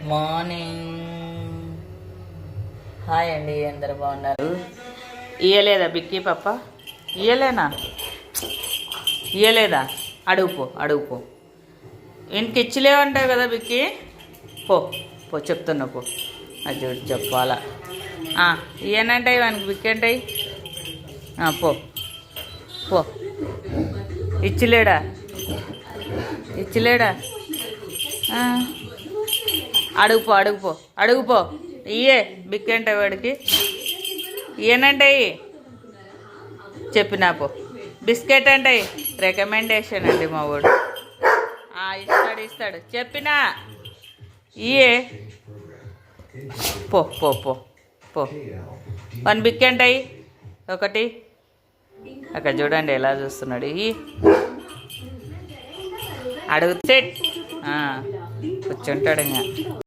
Morning. Hi అండి, అందరు బాగున్నారు? ఇయ్యలేదా బిక్కీ పప్ప? ఇయ్యలేనా? ఇయ్యలేదా? అడుగుపో ఇంటికి ఇచ్చిలేవంటావు కదా బిక్కీ. పో పో చెప్తున్నా పో. అది చూడు చెప్పాలా. ఇయ్యనంటాయి వానికి బిక్కీ అంటాయి. పో పో. ఇచ్చిలేడా? అడుగుపో ఇయ్యే బిక్కీ అంటే వాడికి ఇయ్యనంటాయి. చెప్పినా పో. బిస్కెట్ అంటాయి. రికమెండేషన్ అండి మా వాడు. ఇస్తాడు చెప్పినా ఇయ్యే. పో పో పో పో. వన్ బిక్కీ అంటాయి ఒకటి. అక్కడ చూడండి ఎలా చూస్తున్నాడు. అడుగు సెట్ కూర్చుంటాడు ఇంకా.